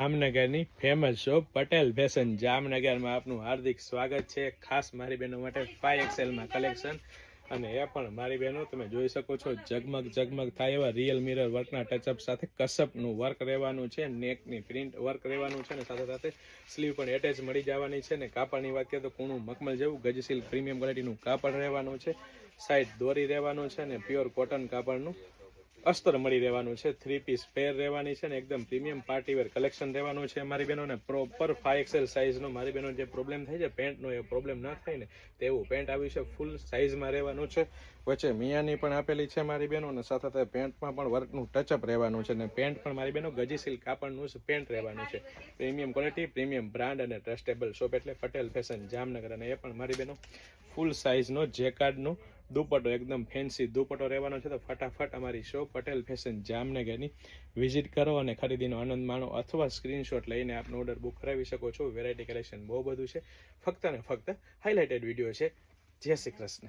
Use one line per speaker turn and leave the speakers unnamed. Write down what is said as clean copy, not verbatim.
જામનગરની famous shop Patel fashion જામનગરમાં આપનું હાર્દિક સ્વાગત છે। ખાસ મારી બહેનો માટે 5XL માં કલેક્શન અને એ પણ મારી બહેનો તમે જોઈ શકો છો ઝગમગ થાય એવા રિયલ મિરર વર્કના ટચઅપ સાથે કસપનું વર્ક રહેવાનું છે, નેકની પ્રિન્ટ વર્ક રહેવાનું છે અને સાથે સાથે સ્લીવ પણ એટેચ મળી જવાની છે। ને કાપડની વાત કરીએ તો કૂણું મખમલ જેવું ગજસિલ્ક પ્રીમિયમ ક્વોલિટીનું કાપડ રહેવાનું છે, સાઈડ દોરી રહેવાનું છે અને પ્યોર કોટન કાપડનું अस्तर मળી રહેવાનું છે। 3 પીસ પેર રહેવાની છે ને એકદમ પ્રીમિયમ પાર્ટી વેર કલેક્શન રહેવાનું છે મારી બહેનોને। પ્રોપર 5XL સાઇઝનો મારી બહેનો જે પ્રોબ્લેમ થાય છે પેન્ટનો એ પ્રોબ્લેમ ન થાય ને તેવું પેન્ટ આવ્યું છે, ફૂલ સાઇઝમાં રહેવાનું છે। વચ્ચે મિયાની પણ આપેલી છે મારી બહેનો અને સાથે સાથે પેન્ટમાં પણ વર્કનું ટચઅપ રહેવાનું છે અને પેન્ટ પણ મારી બહેનો ગજી સિલ્ક કાપડનું જ પેન્ટ રહેવાનું છે। પ્રીમિયમ ક્વોલિટી, પ્રીમિયમ બ્રાન્ડ અને ટ્રસ્ટેબલ શોપ એટલે પટેલ ફેશન જામનગર। અને એ પણ મારી બહેનો ફૂલ સાઇઝનો જેકાર્ડનો દુપટ્ટો એકદમ ફેન્સી દુપટ્ટો રહેવાનો છે। તો ફટાફટ અમારી શોપ પટેલ ફેશન જામનગરની વિઝિટ કરો અને ખરીદીનો આનંદ માણો અથવા સ્ક્રીનશોટ લઈને આપનો ઓર્ડર બુક કરાવી શકો છો। વેરાયટી કલેક્શન બહુ બધું છે, ફક્ત ને ફક્ત હાઇલાઇટેડ વિડીયો છે। જય શ્રી કૃષ્ણ।